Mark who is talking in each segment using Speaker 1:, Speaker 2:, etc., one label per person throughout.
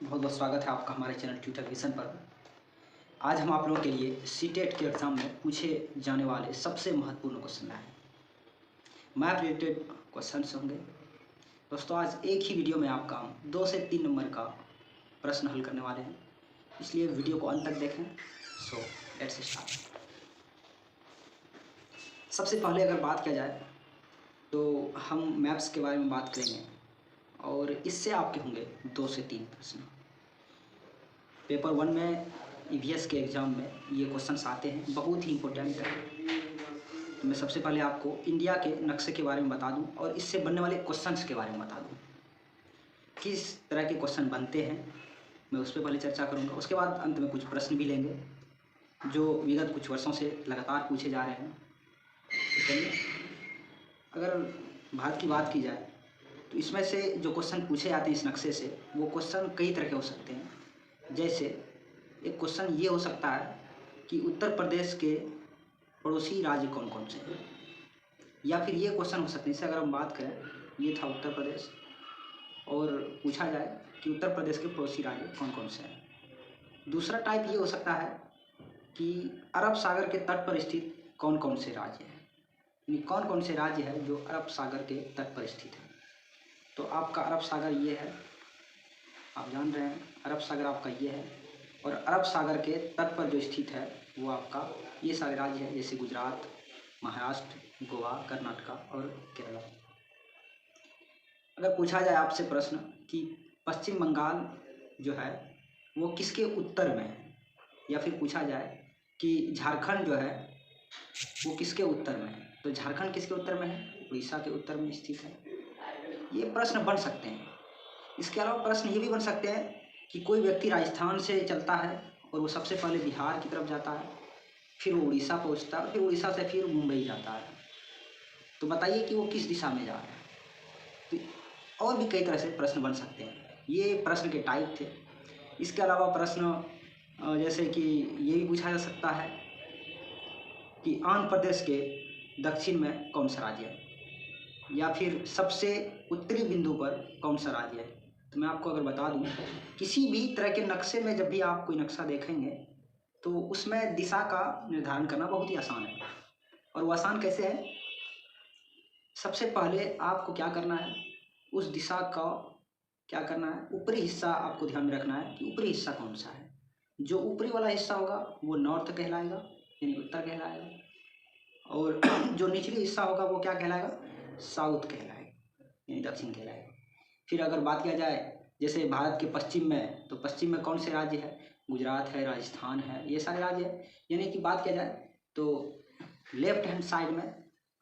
Speaker 1: बहुत बहुत स्वागत है आपका हमारे चैनल ट्यूटर विजन पर। आज हम आप लोगों के लिए सीटेट के एग्ज़ाम में पूछे जाने वाले सबसे महत्वपूर्ण क्वेश्चन लाए हैं। मैथ रिलेटेड क्वेश्चन होंगे दोस्तों। आज एक ही वीडियो में आपका 2 से 3 नंबर का प्रश्न हल करने वाले हैं, इसलिए वीडियो को अंत तक देखें। So let's start. सबसे पहले अगर बात किया जाए तो हम मैथ्स के बारे में बात करेंगे और इससे आपके होंगे 2 से 3 प्रश्न। पेपर 1 में ईवीएस के एग्ज़ाम में ये क्वेश्चंस आते हैं, बहुत ही इम्पोर्टेंट है। तो मैं सबसे पहले आपको इंडिया के नक्शे के बारे में बता दूं और इससे बनने वाले क्वेश्चंस के बारे में बता दूं, किस तरह के क्वेश्चन बनते हैं। मैं उस पर पहले चर्चा करूंगा, उसके बाद अंत में कुछ प्रश्न भी लेंगे जो विगत कुछ वर्षों से लगातार पूछे जा रहे हैं। तो चलिए, अगर भारत की बात की जाए तो इसमें से जो क्वेश्चन पूछे जाते हैं इस नक्शे से, वो क्वेश्चन कई तरह के हो सकते हैं। जैसे एक क्वेश्चन ये हो सकता है कि उत्तर प्रदेश के पड़ोसी राज्य कौन कौन से हैं, या फिर ये क्वेश्चन हो सकते हैं, जैसे अगर हम बात करें, ये था उत्तर प्रदेश और पूछा जाए कि उत्तर प्रदेश के पड़ोसी राज्य कौन कौन से हैं। दूसरा टाइप ये हो सकता है कि अरब सागर के तट पर स्थित कौन कौन से राज्य हैं, यानी कौन कौन से राज्य हैं जो अरब सागर के तट पर स्थित हैं। तो आपका अरब सागर ये है, आप जान रहे हैं अरब सागर आपका ये है, और अरब सागर के तट पर जो स्थित है वो आपका ये सारे राज्य हैं, जैसे गुजरात, महाराष्ट्र, गोवा, कर्नाटका और केरला। अगर पूछा जाए आपसे प्रश्न कि पश्चिम बंगाल जो है वो किसके उत्तर में है, या फिर पूछा जाए कि झारखंड जो है वो किसके उत्तर में है, तो झारखंड किसके उत्तर में है? उड़ीसा के उत्तर में स्थित है। ये प्रश्न बन सकते हैं। इसके अलावा प्रश्न ये भी बन सकते हैं कि कोई व्यक्ति राजस्थान से चलता है और वो सबसे पहले बिहार की तरफ जाता है, फिर वो उड़ीसा पहुंचता है, फिर उड़ीसा से फिर मुंबई जाता है, तो बताइए कि वो किस दिशा में जा रहा है। तो और भी कई तरह से प्रश्न बन सकते हैं। ये प्रश्न के टाइप थे। इसके अलावा प्रश्न जैसे कि ये भी पूछा जा सकता है कि आंध्र प्रदेश के दक्षिण में कौन सा राज्य है, या फिर सबसे उत्तरी बिंदु पर कौन सा राज्य है। तो मैं आपको अगर बता दूं, किसी भी तरह के नक्शे में जब भी आप कोई नक्शा देखेंगे तो उसमें दिशा का निर्धारण करना बहुत ही आसान है। और वो आसान कैसे है? सबसे पहले आपको क्या करना है, उस दिशा का क्या करना है, ऊपरी हिस्सा आपको ध्यान में रखना है कि ऊपरी हिस्सा कौन सा है। जो ऊपरी वाला हिस्सा होगा वो नॉर्थ कहलाएगा, यानी उत्तर कहलाएगा, और जो निचली हिस्सा होगा वो क्या कहलाएगा? साउथ कहलाएगा, यानी दक्षिण कहलाएगा। फिर अगर बात किया जाए जैसे भारत के पश्चिम में, तो पश्चिम में कौन से राज्य है? गुजरात है, राजस्थान है, ये सारे राज्य है। यानी कि बात किया जाए तो लेफ्ट हैंड साइड में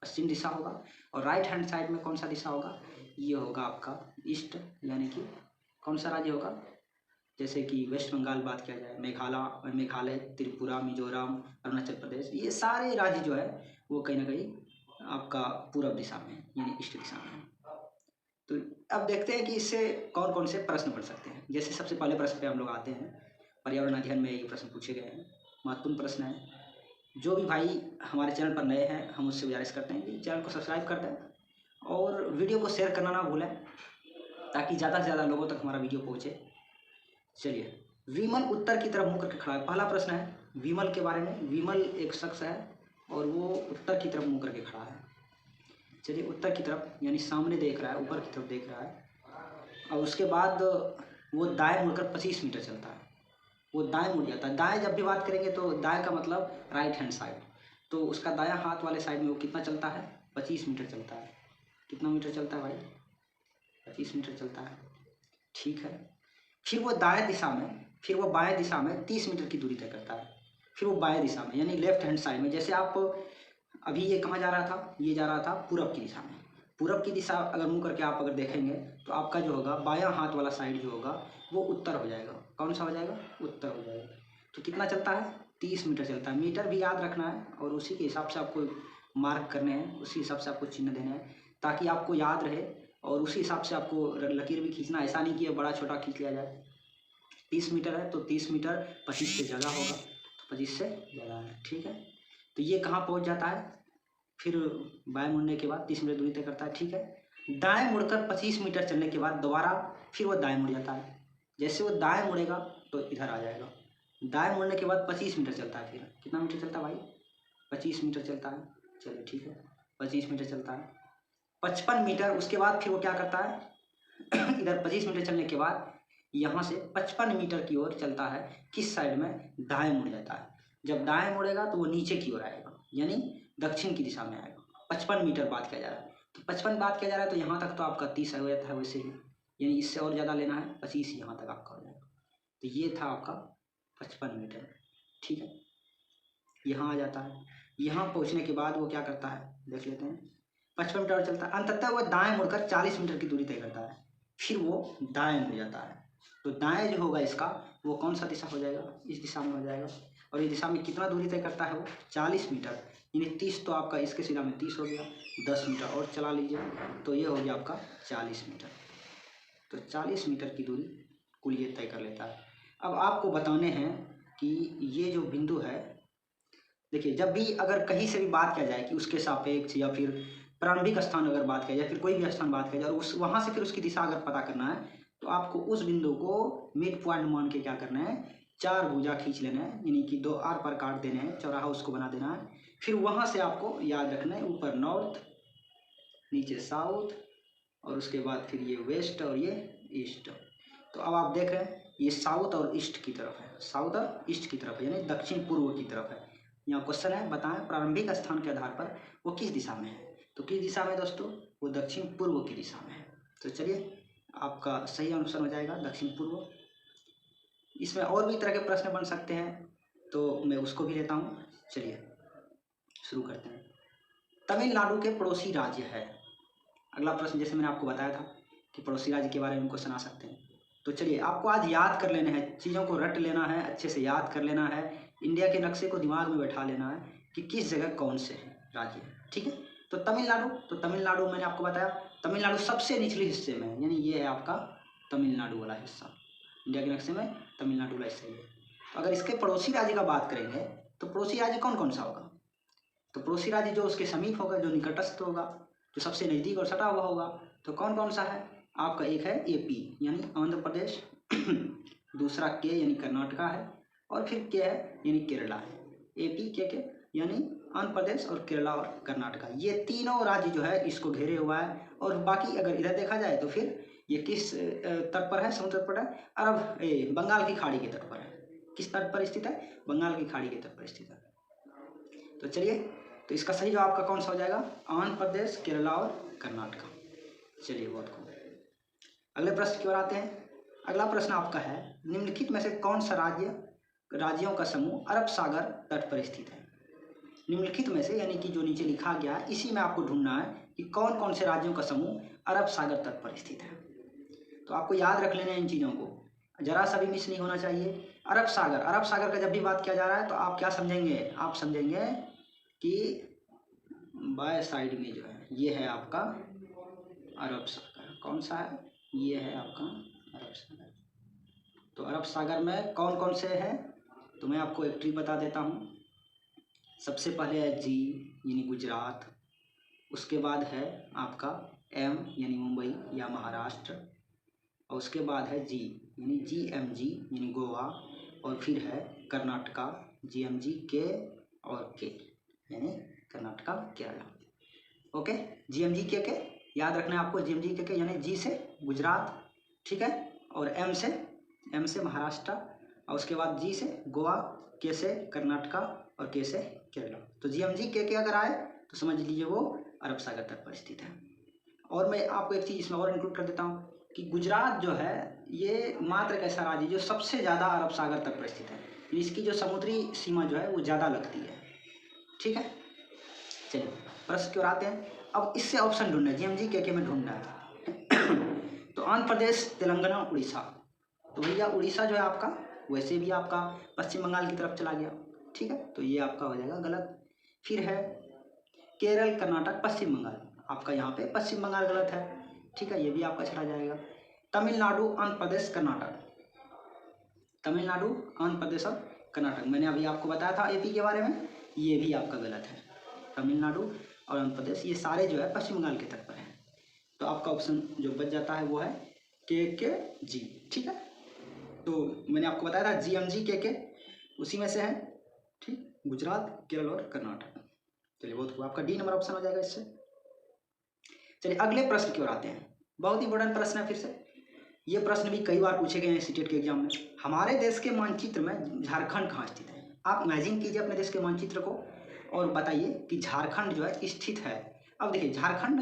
Speaker 1: पश्चिम दिशा होगा, और राइट हैंड साइड में कौन सा दिशा होगा? ये होगा आपका ईस्ट, यानी कि कौन सा राज्य होगा? जैसे कि वेस्ट बंगाल बात किया जाए, मेघालय, त्रिपुरा, मिजोरम, अरुणाचल प्रदेश, ये सारे राज्य जो है वो कहीं ना कहीं आपका पूर्व दिशा में यानी ईस्ट दिशा में है। तो अब देखते हैं कि इससे कौन कौन से प्रश्न पढ़ सकते हैं। जैसे सबसे पहले प्रश्न पे हम लोग आते हैं। पर्यावरण अध्ययन में ये प्रश्न पूछे गए हैं, महत्वपूर्ण प्रश्न है। जो भी भाई हमारे चैनल पर नए हैं, हम उससे गुजारिश करते हैं कि चैनल को सब्सक्राइब कर दें और वीडियो को शेयर करना ना भूलें, ताकि ज़्यादा से ज़्यादा लोगों तक हमारा वीडियो पहुँचे। चलिए, विमल उत्तर की तरफ मुँह करके खड़ा है। पहला प्रश्न है विमल के बारे में। विमल एक शख्स है और वो उत्तर की तरफ मुँह करके खड़ा है। चलिए, उत्तर की तरफ यानी सामने देख रहा है, ऊपर की तरफ देख रहा है, और उसके बाद वो दाएं मुड़कर 25 मीटर चलता है। वो दाएं मुड़ जाता है। दाएं जब भी बात करेंगे तो दाएं का मतलब राइट हैंड साइड, तो उसका दायां हाथ वाले साइड में वो कितना चलता है? 25 मीटर चलता है। कितना मीटर चलता है भाई? 25 मीटर चलता है। ठीक है। फिर वो दाएं दिशा में, फिर वो बाएं दिशा में 30 मीटर की दूरी तय करता है। फिर वो बाएं दिशा में यानी लेफ्ट हैंड साइड में, जैसे आप अभी ये कहाँ जा रहा था? ये जा रहा था पूरब की दिशा में। पूरब की दिशा अगर मुँह करके आप अगर देखेंगे तो आपका जो होगा बायां हाथ वाला साइड जो होगा वो उत्तर हो जाएगा। कौन सा हो जाएगा? उत्तर हो जाएगा। तो कितना चलता है? 30 मीटर चलता है। मीटर भी याद रखना है और उसी के हिसाब से आपको मार्क करने हैं, उसी हिसाब से आपको चिन्ह देने हैं, ताकि आपको याद रहे, और उसी हिसाब से आपको लकीर भी खींचना। ऐसा नहीं कि बड़ा छोटा खींच लिया जाए। 30 मीटर है तो 30 मीटर 25 से ज़्यादा होगा, तो 25 से ज़्यादा है। ठीक है। तो ये कहाँ पहुँच जाता है? फिर बाएं मुड़ने के बाद 30 मीटर दूरी तय करता है। ठीक है। दाएं मुड़कर 25 मीटर चलने के बाद दोबारा फिर वो दाएं मुड़ जाता है। जैसे वो दाएं मुड़ेगा तो इधर आ जाएगा। दाएं मुड़ने के बाद 25 मीटर चलता है। फिर कितना मीटर चलता है भाई? 25 मीटर चलता है। चलिए ठीक है, 25 मीटर चलता है। 55 मीटर उसके बाद फिर वो क्या करता है इधर 25 मीटर चलने के बाद यहाँ से 55 मीटर की ओर चलता है। किस साइड में? दाएं मुड़ जाता है। जब दाएं मुड़ेगा तो वो नीचे की ओर आएगा, यानी दक्षिण की दिशा में आएगा। 55 मीटर बात किया जा रहा है, तो 55 बात किया जा रहा है, तो यहाँ तक तो आपका 30 हो जाता है वैसे ही, यानी इससे और ज़्यादा लेना है, 25 यहाँ तक आपका हो जाएगा। तो ये था आपका 55 मीटर। ठीक है, यहाँ आ जाता है। यहाँ पहुँचने के बाद वो क्या करता है देख लेते हैं। 55 मीटर चलता है, अंततः वो दाएं मुड़कर 40 मीटर की दूरी तय करता है। फिर वो दाएं मुड़ जाता है। तो दाएं जो होगा इसका, वो कौन सा दिशा हो जाएगा? इस दिशा में हो जाएगा। और इस दिशा में कितना दूरी तय करता है वो? 40 मीटर, यानी 30 तो आपका इसके सिरा में 30 हो गया, 10 मीटर और चला लीजिए तो ये हो गया आपका 40 मीटर। तो 40 मीटर की दूरी कुल ये तय कर लेता है। अब आपको बताने हैं कि ये जो बिंदु है, देखिए जब भी अगर कहीं से भी बात किया जाए कि उसके सापेक्ष या फिर प्रारंभिक स्थान अगर बात किया जाए, फिर कोई भी स्थान बात किया जाए और उस वहाँ से फिर उसकी दिशा अगर पता करना है, तो आपको उस बिंदु को मिड पॉइंट मान के क्या करना है, 4 भुजा खींच लेना है, यानी कि 2 आर पार काट देने हैं, चौराहा उसको बना देना है। फिर वहाँ से आपको याद रखना है, ऊपर नॉर्थ, नीचे साउथ, और उसके बाद फिर ये वेस्ट और ये ईस्ट। तो अब आप देख रहे हैं ये साउथ और ईस्ट की तरफ है, साउथ और ईस्ट की तरफ है, यानी दक्षिण पूर्व की तरफ है। यहाँ क्वेश्चन है, बताएं प्रारंभिक स्थान के आधार पर वो किस दिशा में है? तो किस दिशा में दोस्तों? वो दक्षिण पूर्व की दिशा में है। तो चलिए आपका सही आंसर हो जाएगा दक्षिण पूर्व। इसमें और भी तरह के प्रश्न बन सकते हैं, तो मैं उसको भी लेता हूँ। चलिए शुरू करते हैं। तमिलनाडु के पड़ोसी राज्य है। अगला प्रश्न, जैसे मैंने आपको बताया था कि पड़ोसी राज्य के बारे में क्वेश्चन आ सकते हैं। तो चलिए आपको आज याद कर लेना है, चीज़ों को रट लेना है, अच्छे से याद कर लेना है, इंडिया के नक्शे को दिमाग में बैठा लेना है कि किस जगह कौन से राज्य है। ठीक है, तो तमिलनाडु मैंने आपको बताया, तमिलनाडु सबसे निचले हिस्से में है, यानी ये है आपका तमिलनाडु वाला हिस्सा। इंडिया के नक्शे में तमिलनाडु वाला हिस्सा है। तो अगर इसके पड़ोसी राज्य का बात करेंगे, तो पड़ोसी राज्य कौन कौन सा होगा? तो पड़ोसी राज्य जो उसके समीप होगा, जो निकटस्थ होगा, जो सबसे नज़दीक और सटा हुआ होगा, तो कौन कौन सा है आपका? एक है एपी यानी आंध्र प्रदेश, दूसरा के यानी कर्नाटका है, और फिर के है यानी केरला है। एपी के यानी आंध्र प्रदेश और केरला और कर्नाटका, ये तीनों राज्य जो है इसको घेरे हुआ है। और बाकी अगर इधर देखा जाए तो फिर ये किस तट पर है? समुद्र तट पर है, बंगाल की खाड़ी के तट पर है। किस तट पर स्थित है? बंगाल की खाड़ी के तट पर स्थित है। तो चलिए, तो इसका सही जवाब आपका कौन सा हो जाएगा? आंध्र प्रदेश, केरला और कर्नाटका। चलिए बहुत खूब, अगले प्रश्न की ओर आते हैं। अगला प्रश्न आपका है, निम्नलिखित में से कौन सा राज्यों का समूह अरब सागर तट पर स्थित है? निम्नलिखित में से, यानी कि जो नीचे लिखा गया है, इसी में आपको ढूंढना है कि कौन कौन से राज्यों का समूह अरब सागर तट पर स्थित है। तो आपको याद रख लेना है इन चीज़ों को, जरा सा भी मिस नहीं होना चाहिए। अरब सागर का जब भी बात किया जा रहा है तो आप क्या समझेंगे? आप समझेंगे कि बाय साइड में जो है ये है आपका अरब सागर। कौन सा है? ये है आपका अरब सागर। तो अरब सागर में कौन कौन से हैं, तो मैं आपको एक ट्रिक बता देता हूँ। सबसे पहले है जी यानी गुजरात, उसके बाद है आपका एम यानी मुंबई या महाराष्ट्र, और उसके बाद है जी यानी GMG यानी गोवा, और फिर है कर्नाटका GMG के, और के यानी कर्नाटका केरला। ओके, GMG के याद रखना है आपको, GMG के यानी जी से गुजरात, ठीक है, और एम से महाराष्ट्र, और उसके बाद जी से गोवा, के से कर्नाटका और के से केरला। तो GMG के अगर आए तो समझ लीजिए वो अरब सागर तट पर स्थित है। और मैं आपको एक चीज़ इसमें और इंक्लूड कर देता हूँ कि गुजरात जो है ये मात्र एक ऐसा राज्य जो सबसे ज़्यादा अरब सागर तट पर स्थित है, इसकी जो समुद्री सीमा जो है वो ज़्यादा लगती है। ठीक है, चलिए प्रश्न की ओर आते हैं। अब इससे ऑप्शन ढूंढना है, GMG के में ढूंढना है। तो आंध्र प्रदेश, तेलंगाना, उड़ीसा। तो भैया उड़ीसा जो है आपका वैसे भी आपका पश्चिम बंगाल की तरफ चला गया, ठीक है, तो ये आपका हो जाएगा गलत। फिर है केरल, कर्नाटक, पश्चिम बंगाल, आपका यहाँ पे पश्चिम बंगाल गलत है, ठीक है, ये भी आपका चला जाएगा। तमिलनाडु, आंध्र प्रदेश, कर्नाटक, तमिलनाडु, आंध्र प्रदेश और कर्नाटक, मैंने अभी आपको बताया था AP के बारे में, ये भी आपका गलत है। तमिलनाडु और आंध्र प्रदेश ये सारे जो है पश्चिम बंगाल के तट पर हैं। तो आपका ऑप्शन जो बच जाता है वो है के जी, ठीक है। तो मैंने आपको बताया था GMG के उसी में से है, ठीक, गुजरात, केरल और कर्नाटक। चलिए बहुत हुआ, आपका डी नंबर ऑप्शन हो जाएगा इससे। चलिए अगले प्रश्न की ओर आते हैं, बहुत इंपॉर्टेंट प्रश्न है फिर से। ये प्रश्न भी कई बार पूछे गए हैं सीटेट के एग्जाम में। हमारे देश के मानचित्र में झारखंड कहाँ स्थित है? आप इमेजिन कीजिए अपने देश के मानचित्र को और बताइए कि झारखंड जो है स्थित है। अब देखिए झारखंड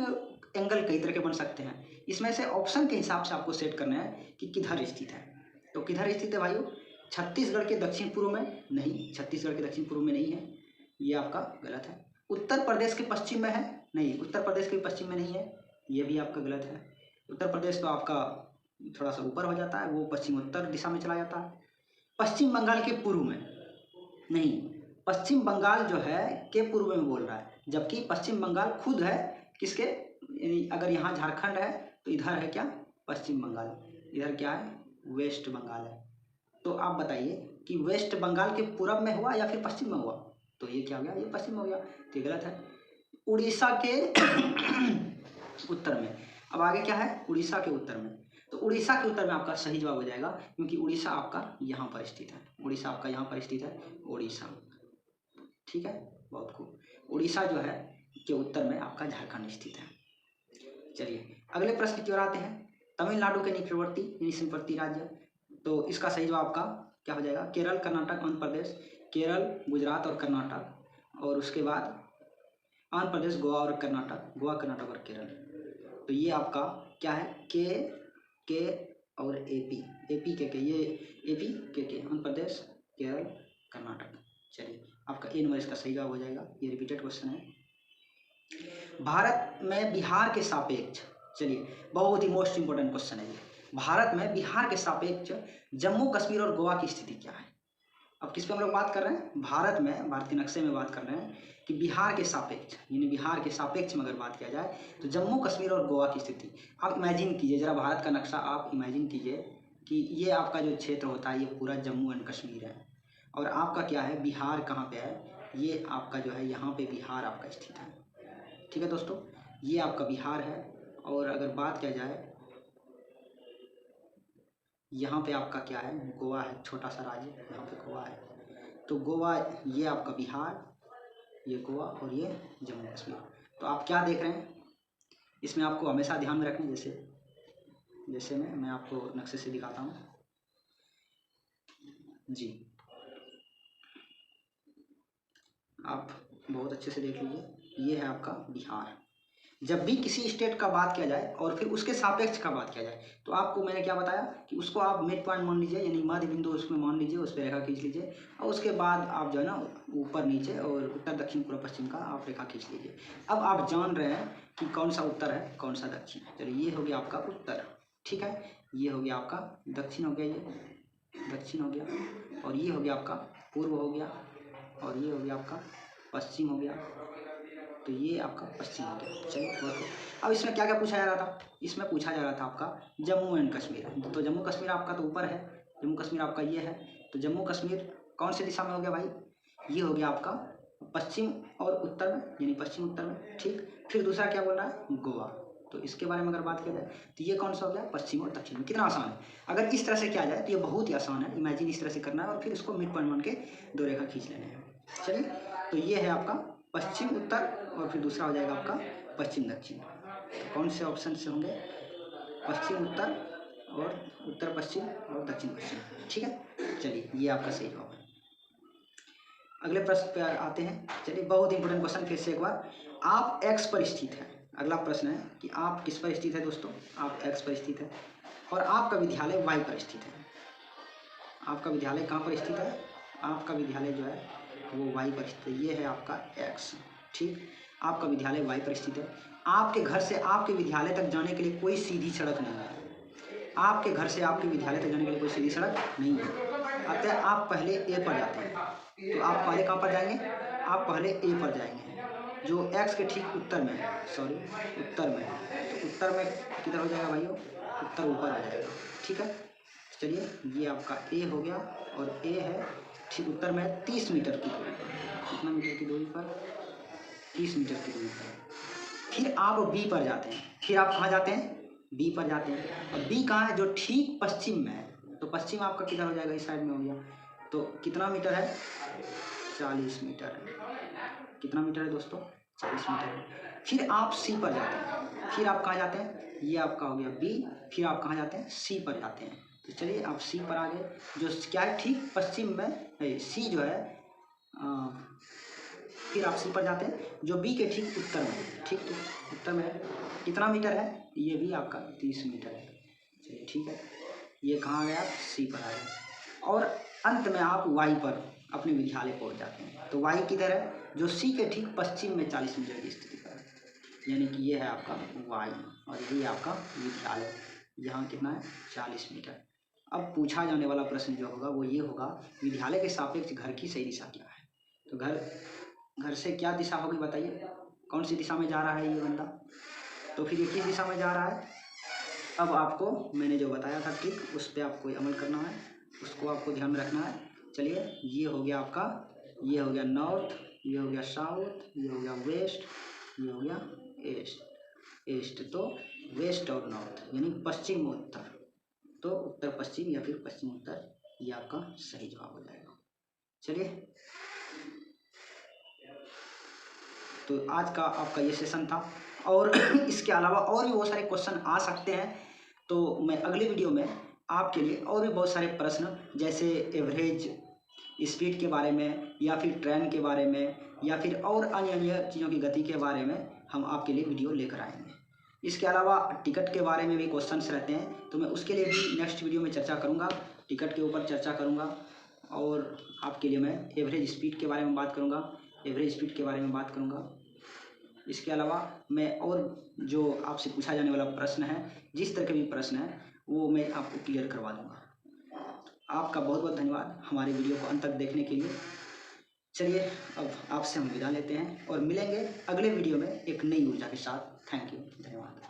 Speaker 1: एंगल कई तरह के बन सकते हैं, इसमें से ऑप्शन के हिसाब से आपको सेट करना है कि किधर स्थित है। तो किधर स्थित है भाइयों? छत्तीसगढ़ के दक्षिण पूर्व में? नहीं, छत्तीसगढ़ के दक्षिण पूर्व में नहीं है, ये आपका गलत है। उत्तर प्रदेश के पश्चिम में है? नहीं, उत्तर प्रदेश के पश्चिम में नहीं है, ये भी आपका गलत है। उत्तर प्रदेश तो आपका थोड़ा सा ऊपर हो जाता है, वो पश्चिमोत्तर दिशा में चला जाता है। पश्चिम बंगाल के पूर्व में? नहीं, पश्चिम बंगाल जो है के पूर्व में बोल रहा है, जबकि पश्चिम बंगाल खुद है किसके, अगर यहाँ झारखंड है तो इधर है क्या, पश्चिम बंगाल, इधर क्या है, वेस्ट बंगाल है। तो आप बताइए कि वेस्ट बंगाल के पूर्व में हुआ या फिर पश्चिम में हुआ? तो ये क्या हो गया, ये पश्चिम में हो गया, तो गलत है। उड़ीसा के उत्तर में, अब आगे क्या है, उड़ीसा के उत्तर में, तो उड़ीसा के उत्तर में आपका सही जवाब हो जाएगा, क्योंकि उड़ीसा आपका यहाँ पर स्थित है, उड़ीसा आपका यहाँ पर स्थित है, उड़ीसा, ठीक है, बहुत खूब। उड़ीसा जो है के उत्तर में आपका झारखंड स्थित है। चलिए अगले प्रश्न की ओर आते हैं, तमिलनाडु के निकटवर्ती यानी सीमावर्ती राज्य, तो इसका सही जवाब आपका क्या हो जाएगा, केरल, कर्नाटक, आंध्र प्रदेश, केरल, गुजरात और कर्नाटक, और उसके बाद आंध्र प्रदेश, गोवा और कर्नाटक, गोवा, कर्नाटक और केरल। तो ये आपका क्या है, के और एपी, ये एपी के आंध्र प्रदेश, केरल, कर्नाटक। चलिए आपका ए नंबर इसका सही जवाब हो जाएगा, ये रिपीटेड क्वेश्चन है। भारत में बिहार के सापेक्ष, चलिए बहुत ही मोस्ट इंपोर्टेंट क्वेश्चन है ये, भारत में बिहार के सापेक्ष जम्मू कश्मीर और गोवा की स्थिति क्या है? अब किस पे हम लोग बात कर रहे हैं, भारत में, भारतीय नक्शे में बात कर रहे हैं कि बिहार के सापेक्ष, यानी बिहार के सापेक्ष में अगर बात किया जाए तो जम्मू कश्मीर और गोवा की स्थिति। आप इमेजिन कीजिए जरा, भारत का नक्शा आप इमेजिन कीजिए कि ये आपका जो क्षेत्र होता है ये पूरा जम्मू एंड कश्मीर है, और आपका क्या है, बिहार कहाँ पे है, ये आपका जो है यहाँ पे बिहार आपका स्थित है, ठीक है दोस्तों, ये आपका बिहार है। और अगर बात किया जाए यहाँ पे आपका क्या है, गोवा है, छोटा सा राज्य यहाँ पे गोवा है, तो गोवा ये आपका बिहार, ये गोवा और ये जम्मू कश्मीर। तो आप क्या देख रहे हैं, इसमें आपको हमेशा ध्यान में रखना, जैसे मैं आपको नक्शे से दिखाता हूँ जी, आप बहुत अच्छे से देख लीजिए, ये है आपका बिहार। जब भी किसी स्टेट का बात किया जाए और फिर उसके सापेक्ष का बात किया जाए तो आपको मैंने क्या बताया कि उसको आप मिड पॉइंट मान लीजिए, यानी मध्य बिंदु उसमें मान लीजिए, उस पर रेखा खींच लीजिए, और उसके बाद आप जो है ना ऊपर नीचे और उत्तर दक्षिण पूर्व पश्चिम का आप रेखा खींच लीजिए। अब आप जान रहे हैं कि कौन सा उत्तर है कौन सा दक्षिण। चलिए ये हो गया आपका उत्तर, ठीक है, ये हो गया आपका दक्षिण, हो गया ये दक्षिण हो गया, और ये हो गया आपका पूर्व हो गया, और ये हो गया आपका पश्चिम हो गया, तो ये आपका पश्चिम हो गया। चलिए बहुत। अब इसमें क्या क्या पूछा जा रहा था, इसमें पूछा जा रहा था आपका जम्मू एंड कश्मीर, तो जम्मू कश्मीर आपका तो ऊपर है, जम्मू कश्मीर आपका ये है, तो जम्मू कश्मीर कौन से दिशा में हो गया भाई, ये हो गया आपका पश्चिम और उत्तर में, यानी पश्चिम उत्तर में, ठीक। फिर दूसरा क्या बोल रहा है, गोवा, तो इसके बारे में अगर बात किया जाए तो ये कौन सा हो गया, पश्चिम और दक्षिण में। कितना आसान है, अगर इस तरह से किया जाए तो ये बहुत ही आसान है, इमेजिन इस तरह से करना है और फिर इसको मिड पॉइंट मान के दो रेखा खींच लेने हैं। चलिए तो ये है आपका पश्चिम उत्तर, और फिर दूसरा हो जाएगा आपका पश्चिम दक्षिण। तो कौन से ऑप्शन से होंगे, पश्चिम उत्तर और उत्तर पश्चिम और दक्षिण पश्चिम, ठीक है। चलिए ये आपका सही जवाब है। अगले प्रश्न पे आते हैं, चलिए बहुत इंपॉर्टेंट क्वेश्चन फिर से एक बार, आप एक्स पर स्थित है। अगला प्रश्न है कि आप किस पर स्थित है दोस्तों, आप एक्स पर स्थित है, और आपका विद्यालय वाई पर स्थित है। आपका विद्यालय कहाँ पर स्थित है, आपका विद्यालय जो है वो वाई पर स्थित है, ये है आपका एक्स, ठीक। आपका विद्यालय वाई पर स्थित है, आपके घर से आपके विद्यालय तक जाने के लिए कोई सीधी सड़क नहीं है, आपके घर से आपके विद्यालय तक जाने के लिए कोई सीधी सड़क नहीं है, अतः आप पहले ए पर जाते हैं। तो आप पहले कहाँ पर जाएंगे, आप पहले ए पर जाएंगे जो एक्स के ठीक उत्तर में है, सॉरी उत्तर में है, तो उत्तर में किधर हो जाएगा भाइयों, उत्तर ऊपर आ जाएगा, ठीक है। चलिए ये आपका ए हो गया, और ए है ठीक उत्तर में 30 मीटर की दूरी पर, कितना मीटर की दूरी पर, 30 मीटर की दूरी पर। फिर आप बी पर जाते हैं, फिर आप कहाँ जाते हैं, बी पर जाते हैं, और बी कहाँ है, जो ठीक पश्चिम में है, तो पश्चिम आपका किधर हो जाएगा, इस साइड में हो गया। तो कितना मीटर है, 40 मीटर है। कितना मीटर है दोस्तों, 40 मीटर है। फिर आप सी पर जाते हैं, फिर आप कहाँ जाते हैं, ये आपका हो गया बी, फिर आप कहाँ जाते हैं, सी पर जाते हैं। तो चलिए आप सी पर आ गए, जो क्या है ठीक पश्चिम में, सी जो है फिर आप सी पर जाते हैं जो बी के ठीक उत्तर में, ठीक तो उत्तर में है। कितना मीटर है, ये भी आपका 30 मीटर है। चलिए ठीक है, ये कहाँ आ गया, सी पर आ गया। और अंत में आप वाई पर अपने विद्यालय पहुंच जाते हैं। तो वाई किधर है, जो सी के ठीक पश्चिम में 40 मीटर की स्थिति पर है, यानी कि ये है आपका वाई और ये आपका विद्यालय। यहाँ कितना है, 40 मीटर। अब पूछा जाने वाला प्रश्न जो होगा वो ये होगा, विद्यालय के सापेक्ष घर की सही दिशा क्या है। तो घर से क्या दिशा होगी बताइए, कौन सी दिशा में जा रहा है ये बंदा, तो फिर ये किस दिशा में जा रहा है। अब आपको मैंने जो बताया था ट्रिक, उस पर आपको अमल करना है, उसको आपको ध्यान में रखना है। चलिए ये हो गया आपका, ये हो गया नॉर्थ, ये हो गया साउथ, ये हो गया वेस्ट, ये हो गया ईस्ट। तो वेस्ट और नॉर्थ यानी पश्चिम उत्तर, तो उत्तर पश्चिम या फिर पश्चिम उत्तर, ये आपका सही जवाब हो जाएगा। चलिए तो आज का आपका ये सेशन था, और इसके अलावा और भी बहुत सारे क्वेश्चन आ सकते हैं। तो मैं अगली वीडियो में आपके लिए और भी बहुत सारे प्रश्न, जैसे एवरेज स्पीड के बारे में, या फिर ट्रेन के बारे में, या फिर और अन्य चीज़ों की गति के बारे में हम आपके लिए वीडियो लेकर आएंगे। इसके अलावा टिकट के बारे में भी क्वेश्चंस रहते हैं, तो मैं उसके लिए भी नेक्स्ट वीडियो में चर्चा करूँगा, टिकट के ऊपर चर्चा करूँगा। और आपके लिए मैं एवरेज स्पीड के बारे में बात करूँगा, एवरेज स्पीड के बारे में बात करूँगा। इसके अलावा मैं और जो आपसे पूछा जाने वाला प्रश्न है, जिस तरह के भी प्रश्न है, वो मैं आपको क्लियर करवा दूँगा। आपका बहुत बहुत धन्यवाद हमारे वीडियो को अंत तक देखने के लिए। चलिए अब आपसे हम विदा लेते हैं और मिलेंगे अगले वीडियो में एक नई ऊर्जा के साथ। थैंक यू, धन्यवाद।